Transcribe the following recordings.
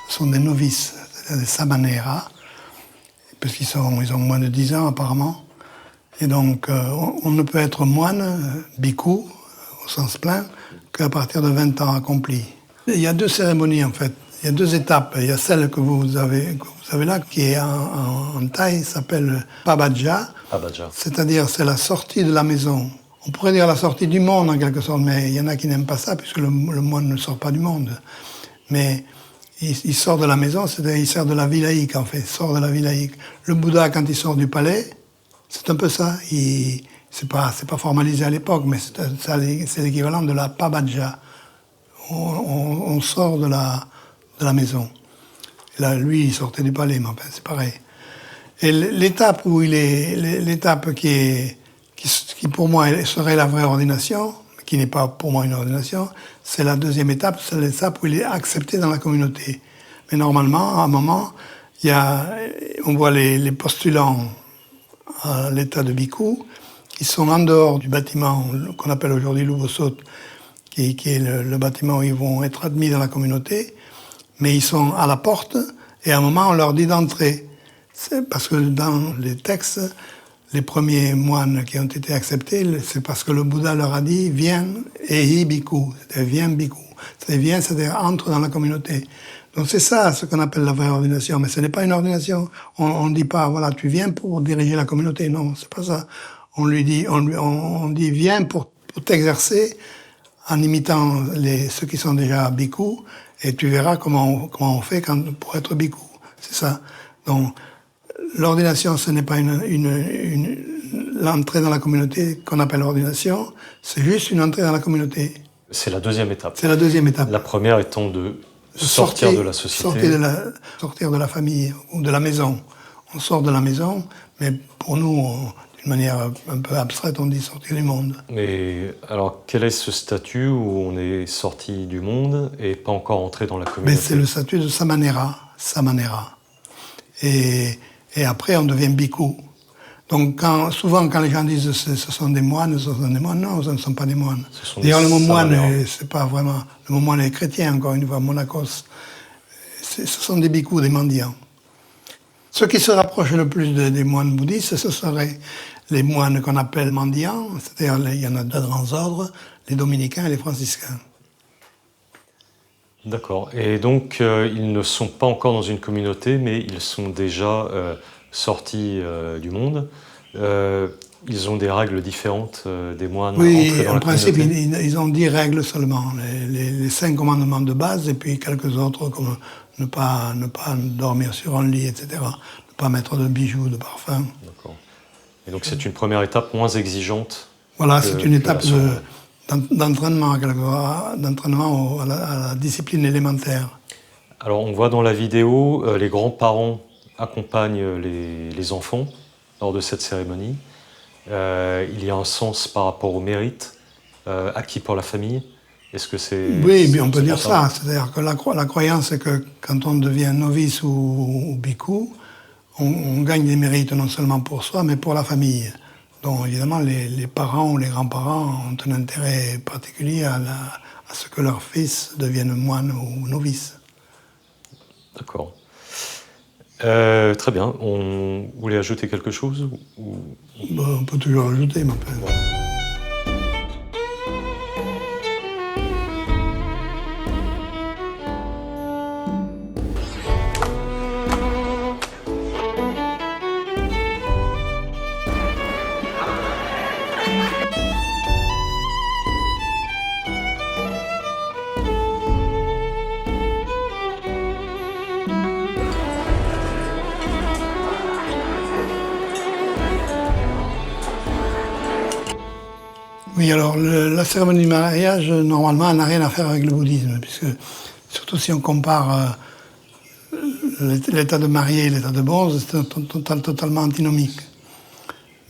Ce sont des novices, c'est-à-dire des samanera, parce qu'ils ont moins de 10 ans apparemment. Et donc on ne peut être moine, bhikkhu, au sens plein, qu'à partir de 20 ans accomplis. Il y a 2 cérémonies en fait, il y a 2 étapes. Il y a celle que vous avez là, qui est en thaï, s'appelle Pabaja. C'est-à-dire c'est la sortie de la maison. On pourrait dire la sortie du monde en quelque sorte, mais il y en a qui n'aiment pas ça, puisque le moine ne sort pas du monde. Mais il sort de la maison, c'est-à-dire il sort de la vie laïque en fait, il sort de la vie laïque. Le Bouddha, quand il sort du palais, c'est un peu ça. C'est pas formalisé à l'époque, mais c'est l'équivalent de la Pabaja. On sort de la maison. Et là, lui, il sortait du palais, mais enfin, c'est pareil. Et l'étape où l'étape qui pour moi serait la vraie ordination, qui n'est pas pour moi une ordination, c'est la 2e étape, c'est l'étape où il est accepté dans la communauté. Mais normalement, à un moment, on voit les postulants à l'état de bhikkhu, qui sont en dehors du bâtiment qu'on appelle aujourd'hui l'Ubosot, qui est le bâtiment où ils vont être admis dans la communauté, mais ils sont à la porte, et à un moment, on leur dit d'entrer. C'est parce que dans les textes, les premiers moines qui ont été acceptés, c'est parce que le Bouddha leur a dit « viens, ehi bhikkhu », c'est-à-dire « viens bhikkhu ». C'est-à-dire « viens », c'est-à-dire « entre dans la communauté ». Donc c'est ça ce qu'on appelle la vraie ordination, mais ce n'est pas une ordination. On ne dit pas « voilà, tu viens pour diriger la communauté ». Non, c'est pas ça. On dit « viens pour t'exercer » en imitant ceux qui sont déjà bhikkhus, et tu verras comment on fait pour être bhikkhu. C'est ça. Donc, l'ordination, ce n'est pas l'entrée dans la communauté qu'on appelle ordination, c'est juste une entrée dans la communauté. C'est la 2e étape. C'est la 2e étape. La première étant de sortir de la société. Sortir de la famille ou de la maison. On sort de la maison, mais pour nous, d'une manière un peu abstraite, on dit sortir du monde. Mais alors, quel est ce statut où on est sorti du monde et pas encore entré dans la communauté? Mais c'est le statut de samanera. Et après, on devient bhikkhu. Donc, souvent, quand les gens disent ce sont des moines, non, ce ne sont pas des moines. D'ailleurs, le mot moine, c'est pas vraiment. Le mot moine est chrétien, encore une fois, monacos. Ce sont des bhikkhus, des mendiants. Ceux qui se rapprochent le plus des moines bouddhistes, ce seraient les moines qu'on appelle mendiants, c'est-à-dire il y en a 2 grands ordres, les dominicains et les franciscains. D'accord. Et donc, ils ne sont pas encore dans une communauté, mais ils sont déjà sortis du monde. Ils ont des règles différentes des moines entrés dans la communauté. Oui, en principe, ils ont 10 règles seulement. Les 5 commandements de base, et puis quelques autres, comme ne pas dormir sur un lit, etc. Ne pas mettre de bijoux, de parfums. D'accord. Et donc, c'est une première étape moins exigeante. Voilà, c'est une étape d'entraînement à la discipline élémentaire. Alors, on voit dans la vidéo, les grands-parents accompagnent les enfants lors de cette cérémonie. Il y a un sens par rapport au mérite acquis pour la famille. Est-ce que c'est... Oui, mais on peut dire ça. C'est-à-dire que la croyance, c'est que quand on devient novice ou bhikkhu, on gagne des mérites non seulement pour soi, mais pour la famille. Donc évidemment, les parents ou les grands-parents ont un intérêt particulier à ce que leur fils devienne moine ou novice. D'accord. Très bien. On voulait ajouter quelque chose ou... On peut toujours ajouter, mais enfin... Oui, alors la cérémonie du mariage, normalement, n'a rien à faire avec le bouddhisme, puisque, surtout si on compare l'état de marié et l'état de bonze, c'est totalement antinomique.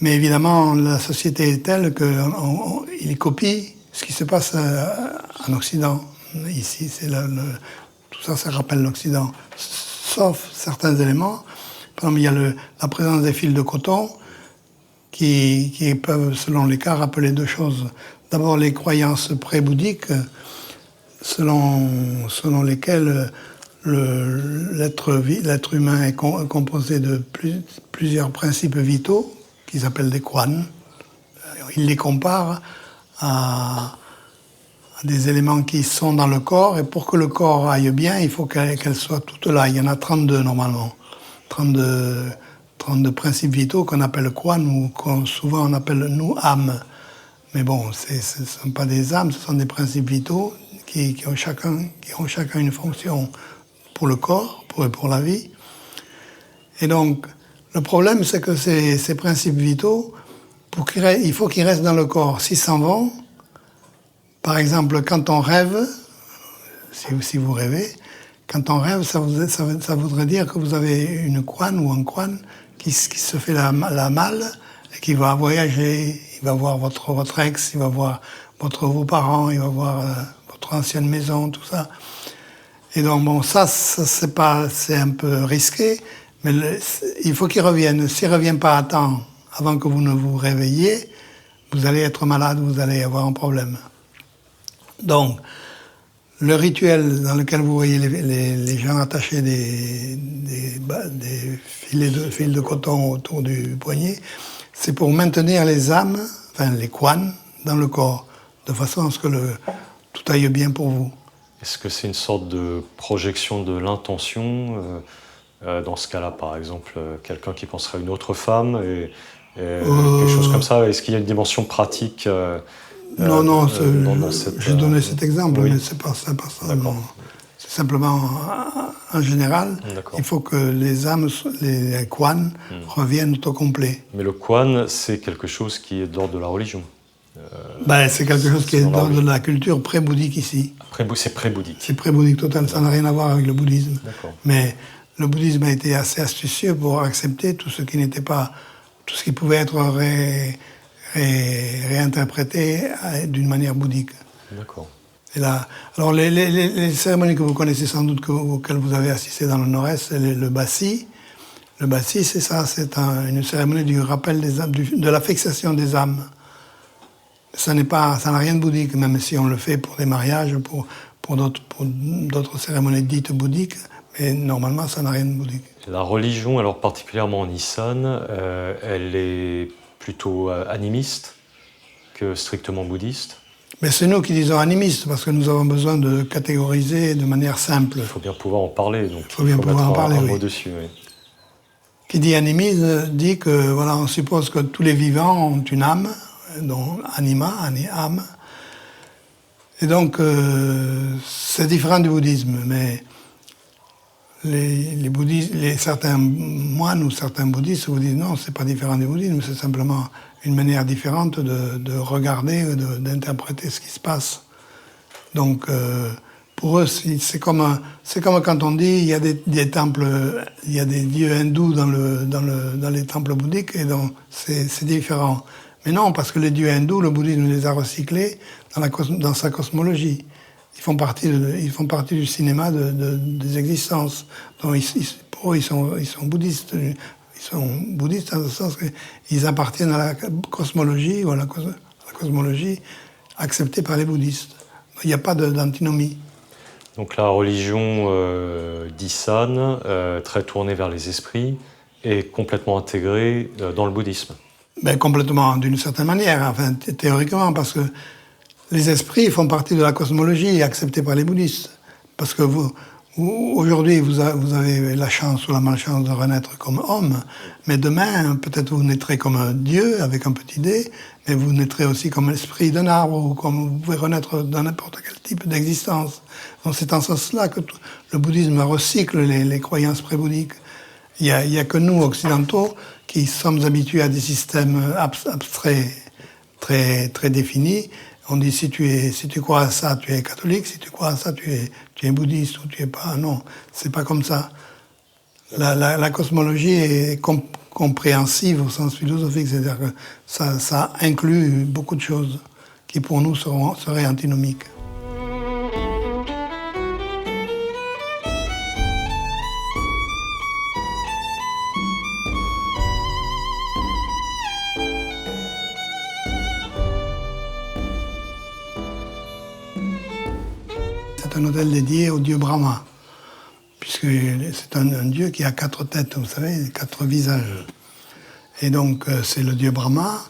Mais évidemment, la société est telle qu'il copie ce qui se passe en Occident. Ici, tout ça, ça rappelle l'Occident, sauf certains éléments. Par exemple, il y a la présence des fils de coton, qui peuvent, selon les cas, rappeler deux choses. D'abord, les croyances pré-bouddhiques, selon lesquelles l'être humain est composé de plusieurs principes vitaux, qu'ils appellent des kwan. Ils les comparent à des éléments qui sont dans le corps, et pour que le corps aille bien, il faut qu'elles soient toutes là. Il y en a 32 normalement. 32 principes vitaux qu'on appelle kwan, ou souvent on appelle nous âmes. Mais bon, ce ne sont pas des âmes, ce sont des principes vitaux qui ont chacun une fonction pour le corps, pour la vie. Et donc, le problème, c'est que ces principes vitaux, il faut qu'ils restent dans le corps. S'ils s'en vont, par exemple, quand on rêve, si vous rêvez, quand on rêve, ça voudrait dire que vous avez une kwan ou un kwan qui se fait la malle et qui va voyager. Il va voir votre ex, il va voir vos parents, il va voir votre ancienne maison, tout ça. Et donc, bon, ça c'est un peu risqué, mais il faut qu'il revienne. S'il ne revient pas à temps, avant que vous ne vous réveilliez, vous allez être malade, vous allez avoir un problème. Donc, le rituel dans lequel vous voyez les gens attacher des fils de coton autour du poignet, c'est pour maintenir les âmes, enfin les kwan, dans le corps, de façon à ce que tout aille bien pour vous. Est-ce que c'est une sorte de projection de l'intention dans ce cas-là, par exemple, quelqu'un qui penserait à une autre femme et quelque chose comme ça? Est-ce qu'il y a une dimension pratique Non, cette, j'ai donné cet exemple, oui. mais c'est pas ça. Non. C'est simplement, en général, il faut que les âmes, les kwan, reviennent au complet. Mais le kwan, c'est quelque chose qui est de l'ordre de la religion. C'est quelque chose qui est de l'ordre de la culture pré-bouddhique ici. C'est pré-bouddhique. C'est pré-bouddhique total, ça n'a rien à voir avec le bouddhisme. D'accord. Mais le bouddhisme a été assez astucieux pour accepter tout ce qui n'était pas, tout ce qui pouvait être réinterprété d'une manière bouddhique. D'accord. Et là, alors les cérémonies que vous connaissez sans doute, auxquelles vous avez assisté dans le Nord-Est, c'est le bassi. Le bassi, c'est ça, c'est une cérémonie du rappel des âmes, de la fixation des âmes. Ça n'a rien de bouddhique, même si on le fait pour des mariages, pour d'autres cérémonies dites bouddhiques, mais normalement, ça n'a rien de bouddhique. La religion, alors particulièrement en Isan, elle est plutôt animiste que strictement bouddhiste. Mais c'est nous qui disons animiste, parce que nous avons besoin de catégoriser de manière simple. Il faut bien pouvoir en parler, donc il faut bien pouvoir en parler, un oui. mot dessus. Oui. Qui dit animiste dit que voilà, on suppose que tous les vivants ont une âme, dont anima, âme. Et donc c'est différent du bouddhisme, mais certains moines ou certains bouddhistes vous disent non, c'est pas différent du bouddhisme, c'est simplement une manière différente de regarder, d'interpréter ce qui se passe. Donc pour eux, c'est comme quand on dit il y a des temples, il y a des dieux hindous dans les temples bouddhiques, et donc c'est différent. Mais non, parce que les dieux hindous, le bouddhisme les a recyclés dans sa cosmologie. Ils font partie du cinéma des existences. Donc pour eux, ils sont bouddhistes. Ils sont bouddhistes dans le sens qu'ils appartiennent à la cosmologie, ou à la cosmologie acceptée par les bouddhistes. Il n'y a pas d'antinomie. Donc la religion d'Isan, très tournée vers les esprits, est complètement intégrée dans le bouddhisme. Complètement, d'une certaine manière, enfin théoriquement, parce que les esprits font partie de la cosmologie acceptée par les bouddhistes. Parce que aujourd'hui, vous avez la chance ou la malchance de renaître comme homme, mais demain, peut-être vous naîtrez comme un dieu, avec un petit dé, mais vous naîtrez aussi comme l'esprit d'un arbre, ou comme vous pouvez renaître dans n'importe quel type d'existence. Donc c'est en ce sens-là que le bouddhisme recycle les croyances pré-bouddhiques. Il n'y a que nous, occidentaux, qui sommes habitués à des systèmes abstraits très, très définis. On dit si tu crois à ça, tu es catholique, si tu crois à ça, tu es bouddhiste ou tu es pas. Non, c'est pas comme ça. La cosmologie est compréhensive au sens philosophique, c'est-à-dire que ça inclut beaucoup de choses qui pour nous seraient antinomiques. c'est un hôtel dédié au dieu Brahma, puisque c'est un dieu qui a 4 têtes, vous savez, 4 visages. Et donc, c'est le dieu Brahma.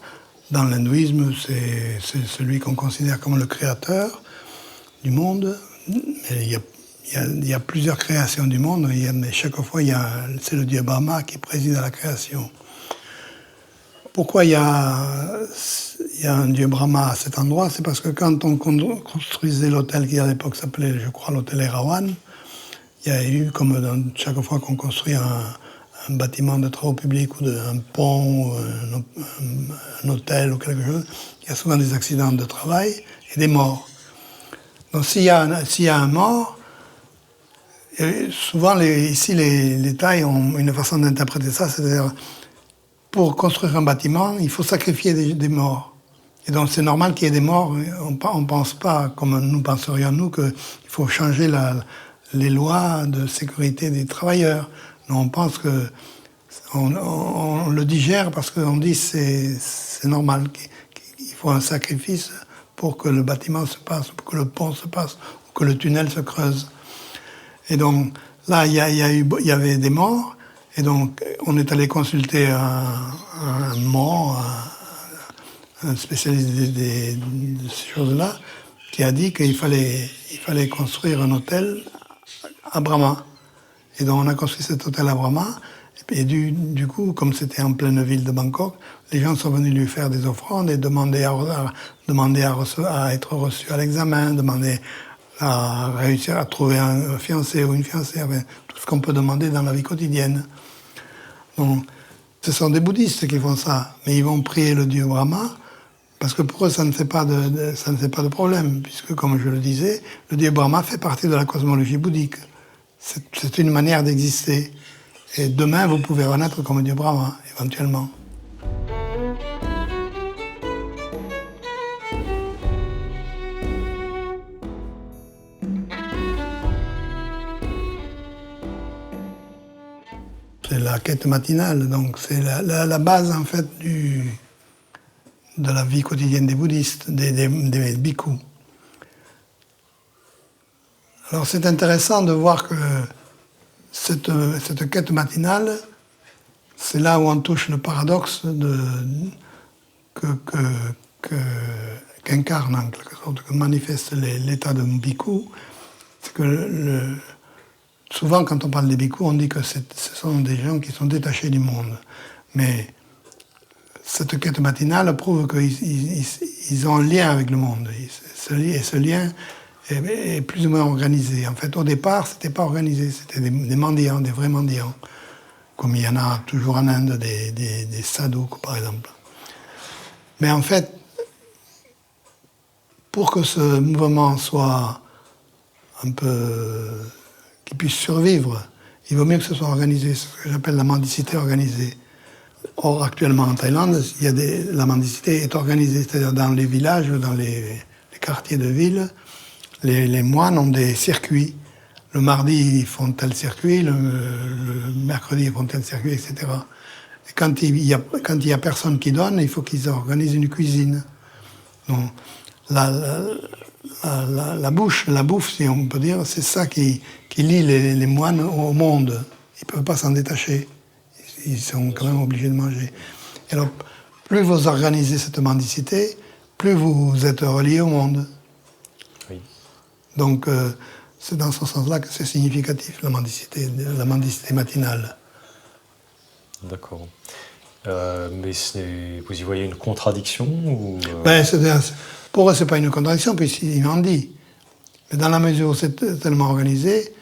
Dans l'hindouisme, c'est celui qu'on considère comme le créateur du monde. Mais il y a plusieurs créations du monde, mais chaque fois, c'est le dieu Brahma qui préside à la création. Pourquoi il y a un dieu Brahma à cet endroit? C'est parce que quand on construisait l'hôtel qui à l'époque s'appelait, je crois, l'hôtel Erawan, il y a eu, comme chaque fois qu'on construit un bâtiment de travaux publics ou un pont, un hôtel ou quelque chose, il y a souvent des accidents de travail et des morts. Donc s'il y a un mort, souvent ici les Thaïs ont une façon d'interpréter ça, c'est-à-dire pour construire un bâtiment, il faut sacrifier des morts. Et donc c'est normal qu'il y ait des morts. On ne pense pas, comme nous penserions nous, qu'il faut changer les lois de sécurité des travailleurs. Non, on pense que on le digère parce qu'on dit que c'est normal, qu'il faut un sacrifice pour que le bâtiment se passe, pour que le pont se passe, pour que le tunnel se creuse. Et donc là, il y avait des morts, et donc on est allé consulter un mort, un spécialiste de ces choses-là, qui a dit qu'il fallait construire un hôtel à Brahma. Et donc on a construit cet hôtel à Brahma, et du coup, comme c'était en pleine ville de Bangkok, les gens sont venus lui faire des offrandes et demander à être reçus à l'examen, demander à réussir à trouver un fiancé ou une fiancée, enfin, tout ce qu'on peut demander dans la vie quotidienne. Donc, ce sont des bouddhistes qui font ça, mais ils vont prier le dieu Brahma, parce que pour eux, ça ne fait pas de problème, puisque, comme je le disais, le dieu Brahma fait partie de la cosmologie bouddhique. C'est une manière d'exister. Et demain, vous pouvez renaître comme dieu Brahma, éventuellement. C'est la quête matinale, donc c'est la base, en fait, de la vie quotidienne des bouddhistes, des bhikkhus. Alors c'est intéressant de voir que cette quête matinale, c'est là où on touche le paradoxe qu'incarne en quelque sorte, que manifeste l'état de bhikkhu. C'est que souvent quand on parle des bhikkhus, on dit que ce sont des gens qui sont détachés du monde. Mais cette quête matinale prouve qu'ils ont un lien avec le monde. Et ce lien est plus ou moins organisé. En fait, au départ, c'était pas organisé, c'était des mendiants, des vrais mendiants. Comme il y en a toujours en Inde, des sadhus, par exemple. Mais en fait, pour que ce mouvement soit un peu... qu'il puisse survivre, il vaut mieux que ce soit organisé, c'est ce que j'appelle la mendicité organisée. Or, actuellement en Thaïlande, la mendicité est organisée, c'est-à-dire dans les villages, dans les quartiers de ville, les moines ont des circuits. Le mardi, ils font tel circuit, le mercredi, ils font tel circuit, etc. Et quand il y a personne qui donne, il faut qu'ils organisent une cuisine. Donc, la bouffe, si on peut dire, c'est ça qui lie les moines au monde. Ils ne peuvent pas s'en détacher. Ils sont quand même obligés de manger. Et alors, plus vous organisez cette mendicité, plus vous êtes relié au monde. Oui. Donc, c'est dans ce sens-là que c'est significatif, la mendicité matinale. D'accord. Mais vous y voyez une contradiction ou pour eux, ce n'est pas une contradiction, puisqu'ils mendient. Mais dans la mesure où c'est tellement organisé,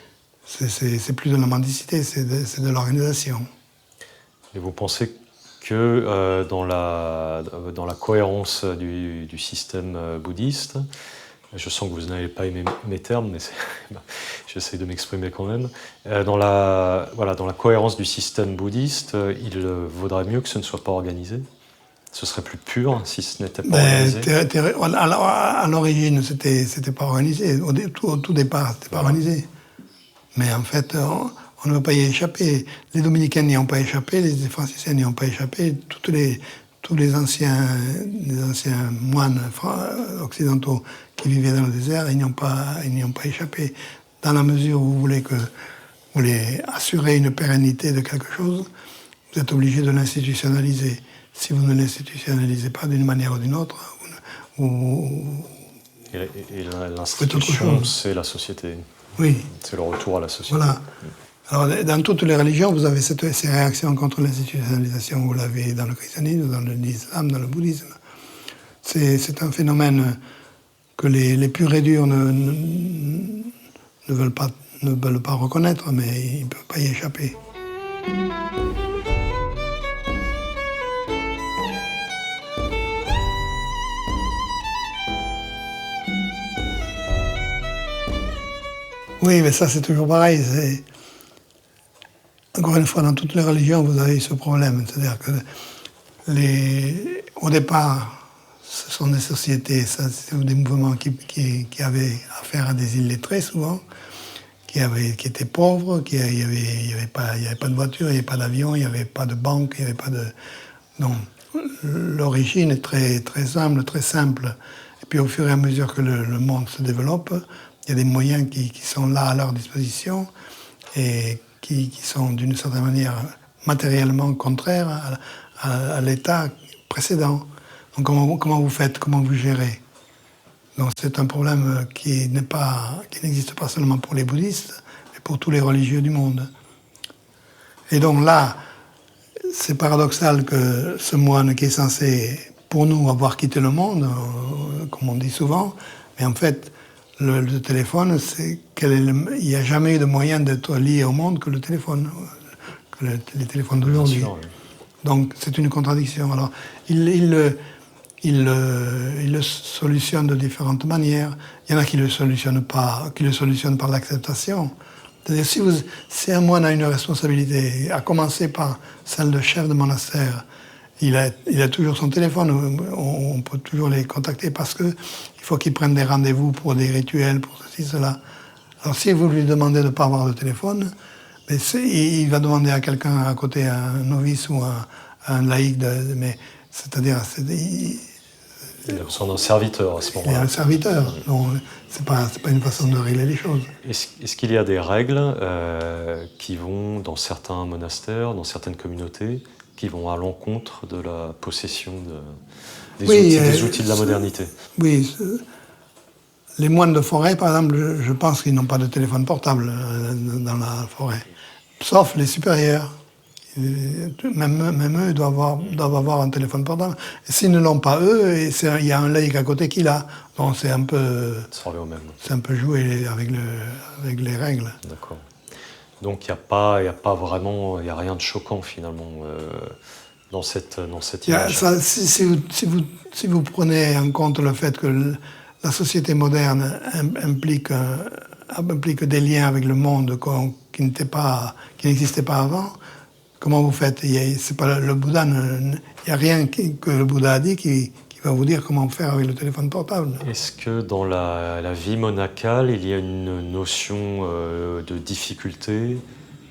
c'est plus de la mendicité, c'est de l'organisation. Et vous pensez que dans la cohérence du système bouddhiste, je sens que vous n'avez pas aimé mes termes, mais j'essaie de m'exprimer quand même, dans la cohérence du système bouddhiste, il vaudrait mieux que ce ne soit pas organisé? Ce serait plus pur si ce n'était pas organisé? À l'origine, c'était pas organisé. Au tout départ, c'était pas organisé. Mais en fait, on ne veut pas y échapper. Les Dominicains n'y ont pas échappé, les Franciscains n'y ont pas échappé. tous les anciens moines occidentaux qui vivaient dans le désert, ils n'y ont pas échappé. Dans la mesure où vous voulez assurer une pérennité de quelque chose, vous êtes obligé de l'institutionnaliser. Si vous ne l'institutionnalisez pas d'une manière ou d'une autre, et l'institution, c'est la société. Oui. C'est le retour à la société. Voilà. Alors, dans toutes les religions, vous avez ces réactions contre l'institutionnalisation. Vous l'avez dans le christianisme, dans l'islam, dans le bouddhisme. C'est un phénomène que les purs et durs ne veulent pas reconnaître, mais ils ne peuvent pas y échapper. Oui, mais ça c'est toujours pareil. Encore une fois, dans toutes les religions, vous avez ce problème. C'est-à-dire que au départ, ce sont des sociétés, c'est des mouvements qui avaient affaire à des illettrés souvent, qui étaient pauvres, il n'y avait pas de voiture, il n'y avait pas d'avion, il n'y avait pas de banque, il n'y avait pas de... Donc, l'origine est très, très humble, très simple. Et puis au fur et à mesure que le monde se développe, il y a des moyens qui sont là à leur disposition et qui sont d'une certaine manière matériellement contraires à l'état précédent. Donc comment vous faites, comment vous gérez? Donc c'est un problème qui n'existe pas seulement pour les bouddhistes, mais pour tous les religieux du monde. Et donc là, c'est paradoxal que ce moine qui est censé, pour nous, avoir quitté le monde, comme on dit souvent, mais en fait, le téléphone, il n'y a jamais eu de moyen d'être lié au monde que le téléphone, que les téléphones d'aujourd'hui. Donc c'est une contradiction. Alors il le solutionne de différentes manières. Il y en a qui le solutionnent pas, qui le solutionnent par l'acceptation. C'est-à-dire si un moine a une responsabilité, à commencer par celle de chef de monastère, il a toujours son téléphone, on peut toujours les contacter parce qu'il faut qu'il prenne des rendez-vous pour des rituels, pour ceci, cela. Alors si vous lui demandez de ne pas avoir de téléphone, mais il va demander à quelqu'un à côté, à un novice ou à un laïc, c'est-à-dire... Il a besoin d'un serviteur à ce moment-là. Il y a un serviteur, donc c'est pas une façon de régler les choses. Est-ce qu'il y a des règles qui vont, dans certains monastères, dans certaines communautés, qui vont à l'encontre de la possession des outils de la modernité? Oui, les moines de forêt, par exemple, je pense qu'ils n'ont pas de téléphone portable dans la forêt, sauf les supérieurs. Même eux doivent avoir un téléphone portable. Et s'ils ne l'ont pas eux, il y a un laïc à côté qui l'a. Donc c'est un peu... C'est un peu jouer avec les règles. D'accord. Donc il n'y a rien de choquant finalement dans cette image. Si vous prenez en compte le fait que la société moderne implique des liens avec le monde qui n'existaient pas avant, comment vous faites? C'est pas le Bouddha, il n'y a rien que le Bouddha a dit qui va vous dire comment faire avec le téléphone portable. Est-ce que dans la vie monacale, il y a une notion de difficulté,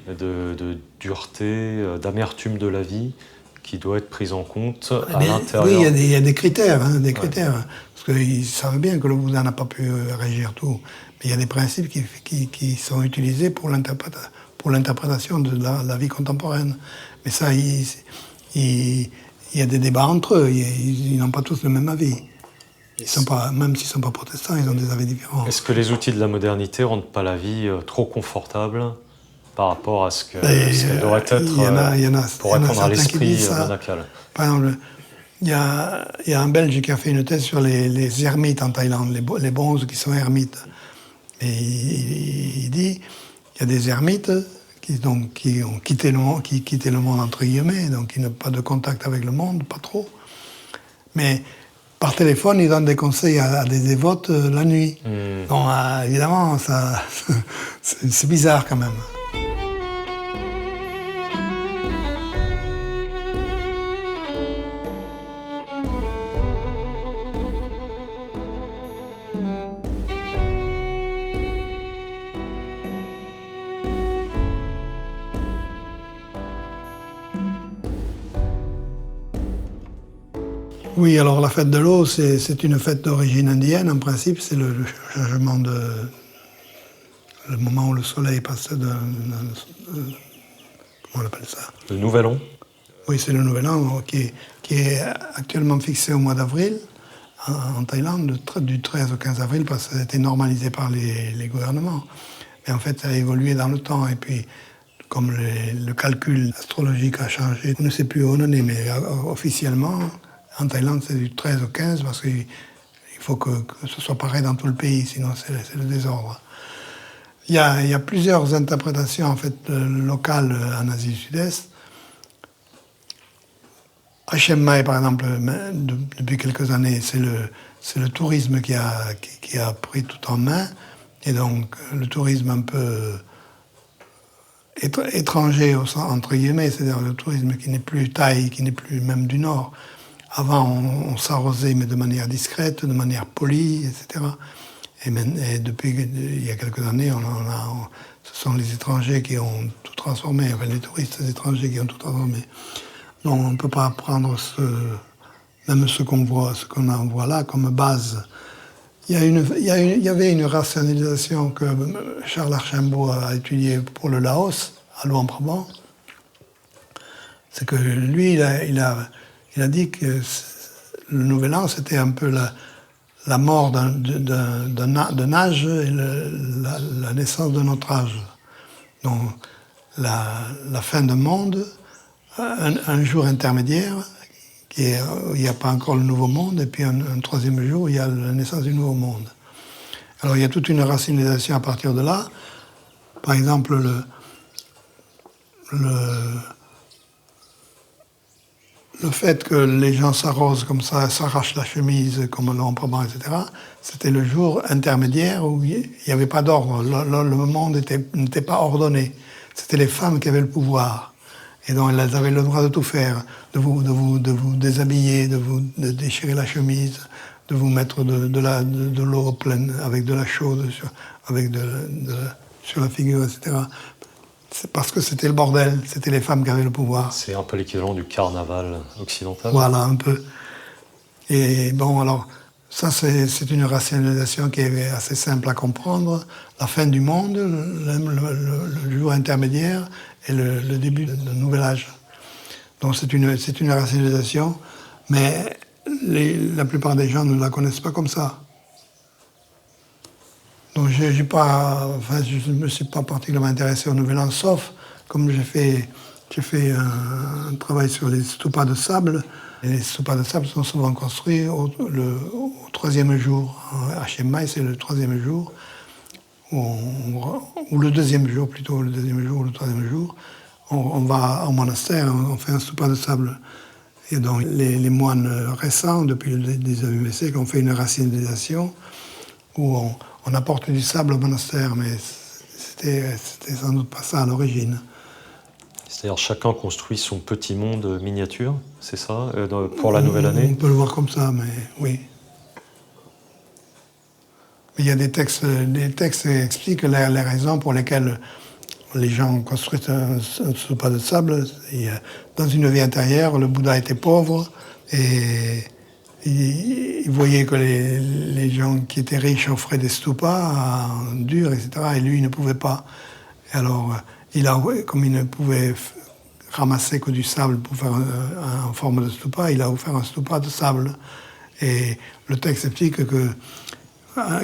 de dureté, d'amertume de la vie qui doit être prise en compte à l'intérieur? Oui, il y a des critères, critères. Parce qu'ils savent bien que le Bouddha n'a pas pu régir tout. Mais il y a des principes qui sont utilisés pour l'interprétation de la vie contemporaine. Mais ça, il y a des débats entre eux. Ils n'ont pas tous le même avis. Même s'ils ne sont pas protestants, ils ont des avis différents. Est-ce que les outils de la modernité ne rendent pas la vie trop confortable par rapport à ce qu'elle devrait être pour répondre à l'esprit monacal? Par exemple, il y a un Belge qui a fait une thèse sur les ermites en Thaïlande, les bonzes qui sont ermites. Et il dit qu'il y a des ermites qui ont quitté le monde, entre guillemets, donc qui n'ont pas de contact avec le monde, pas trop. Mais par téléphone, ils donnent des conseils à des dévotes la nuit. Donc évidemment, c'est bizarre quand même. Oui, alors la fête de l'eau, c'est une fête d'origine indienne. En principe, c'est le changement le moment où le soleil passe comment on appelle ça? Le Nouvel An. Oui, c'est le Nouvel An qui est actuellement fixé au mois d'avril en Thaïlande, du 13 au 15 avril, parce que ça a été normalisé par les gouvernements. Mais en fait, ça a évolué dans le temps. Et puis, comme le calcul astrologique a changé, on ne sait plus où on en est, mais officiellement, en Thaïlande, c'est du 13 au 15, parce qu'il faut que ce soit pareil dans tout le pays, sinon c'est le désordre. Il y a plusieurs interprétations en fait, locales en Asie du Sud-Est. À Chiang Mai, par exemple, depuis quelques années, c'est le tourisme qui a pris tout en main. Et donc, le tourisme un peu étranger, entre guillemets, c'est-à-dire le tourisme qui n'est plus thaï, qui n'est plus même du Nord. Avant, on s'arrosait, mais de manière discrète, de manière polie, etc. Et depuis il y a quelques années, ce sont les étrangers qui ont tout transformé, enfin les touristes étrangers qui ont tout transformé. Donc on ne peut pas prendre même ce qu'on en voit là comme base. Il y avait une rationalisation que Charles Archambault a étudiée pour le Laos, à Luang Prabang. C'est que lui, il a dit que le Nouvel An, c'était un peu la mort d'un âge et la naissance d'un autre âge. Donc la fin du monde, un jour intermédiaire, où il n'y a pas encore le nouveau monde, et puis un troisième jour où il y a la naissance du nouveau monde. Alors il y a toute une rationalisation à partir de là. Par exemple, le fait que les gens s'arrosent comme ça, s'arrachent la chemise, comme l'on prend, etc., c'était le jour intermédiaire où il n'y avait pas d'ordre. Le monde n'était pas ordonné. C'était les femmes qui avaient le pouvoir. Et donc elles avaient le droit de tout faire, de vous déshabiller, de déchirer la chemise, de vous mettre de l'eau pleine, avec de la chaude sur la figure, etc. C'est parce que c'était le bordel, c'était les femmes qui avaient le pouvoir. C'est un peu l'équivalent du carnaval occidental. Voilà, un peu. Et bon, alors, ça c'est une rationalisation qui est assez simple à comprendre. La fin du monde, le jour intermédiaire et le début d'un nouvel âge. Donc c'est une rationalisation, mais la plupart des gens ne la connaissent pas comme ça. Donc je ne me suis pas particulièrement intéressé au Nouvel An, sauf comme j'ai fait un travail sur les stupas de sable. Et les stupas de sable sont souvent construits au troisième jour. À Chiang Mai, c'est le troisième jour, ou le deuxième jour plutôt, le deuxième jour ou le troisième jour. On va au monastère, on fait un stupa de sable. Et donc les moines récents, depuis le 19e siècle, ont fait une rationalisation où on apporte du sable au monastère, mais c'était sans doute pas ça à l'origine. C'est-à-dire chacun construit son petit monde miniature, c'est ça, pour la nouvelle année? On peut le voir comme ça, mais oui. Mais il y a des textes qui expliquent les raisons pour lesquelles les gens construisent un stupa de sable. Dans une vie intérieure, le Bouddha était pauvre et il voyait que les gens qui étaient riches offraient des stupas en dur, etc. Et lui, il ne pouvait pas. Et alors, comme il ne pouvait ramasser que du sable pour faire en forme de stupa, il a offert un stupa de sable. Et le texte explique que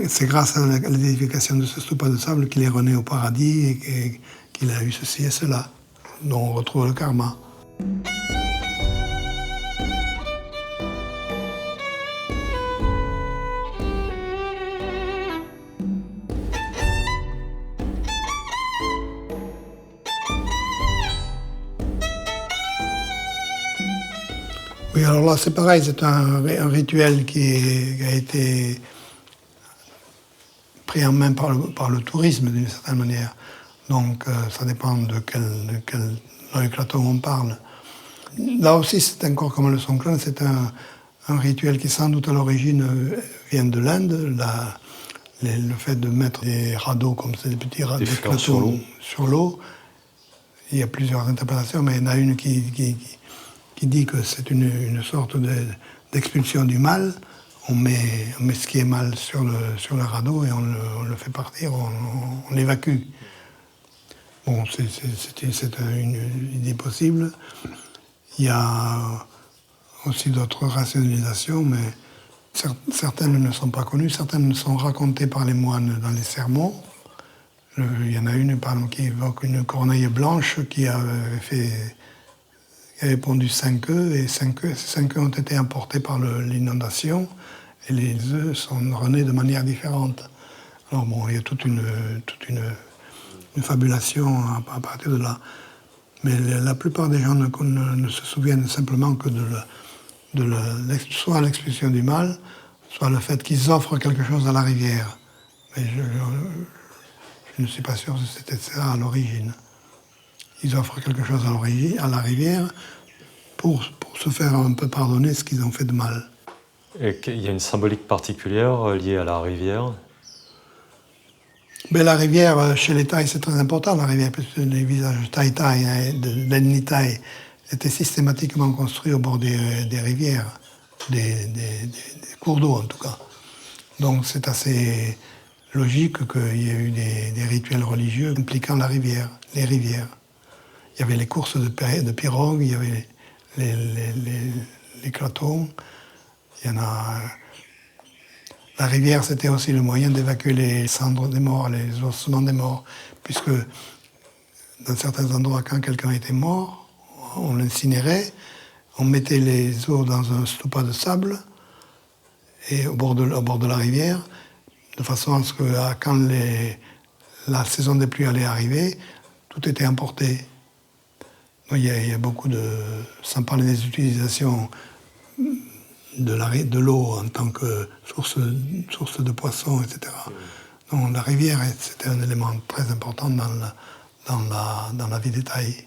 c'est grâce à l'édification de ce stupa de sable qu'il est rené au paradis et qu'il a eu ceci et cela, dont on retrouve le karma. Oui, alors là c'est pareil, c'est un rituel qui a été pris en main par le tourisme d'une certaine manière. Donc ça dépend de quel Loïc-Laton on parle. Là aussi c'est encore comme le Songkran, c'est un rituel qui sans doute à l'origine vient de l'Inde. Le fait de mettre des radeaux comme ça, des petits radeaux sur l'eau. Il y a plusieurs interprétations, mais il y en a une qui dit que c'est une sorte d'expulsion du mal, on met ce qui est mal sur le radeau et on le fait partir, on l'évacue. Bon, c'est une idée possible. Il y a aussi d'autres rationalisations, mais certaines ne sont pas connues, certaines sont racontées par les moines dans les sermons. Il y en a une, par exemple, qui évoque une corneille blanche qui avait pondu 5 œufs, et ces 5 œufs ont été emportés par l'inondation, et les œufs sont renés de manière différente. Alors bon, il y a toute une fabulation à partir de là. Mais la plupart des gens ne se souviennent simplement que soit l'expulsion du mal, soit le fait qu'ils offrent quelque chose à la rivière. Mais je ne suis pas sûr que c'était ça à l'origine. Ils offrent quelque chose à la rivière pour se faire un peu pardonner ce qu'ils ont fait de mal. Et il y a une symbolique particulière liée à la rivière? Mais la rivière, chez les Thaïs, c'est très important, la rivière, parce que les villages Thaï de l'ethnie Thaï étaient systématiquement construits au bord des rivières, des cours d'eau en tout cas. Donc c'est assez logique qu'il y ait eu des rituels religieux impliquant les rivières. Il y avait les courses de pirogues, il y avait les clatons, il y en a... La rivière, c'était aussi le moyen d'évacuer les cendres des morts, les ossements des morts, puisque dans certains endroits, quand quelqu'un était mort, on l'incinérait, on mettait les os dans un stupa de sable et au bord de la rivière, de façon à ce que quand la saison des pluies allait arriver, tout était emporté. Donc, il y a beaucoup sans parler des utilisations de l'eau en tant que source de poissons, etc. Donc la rivière, c'était un élément très important dans la vie des Thaïs.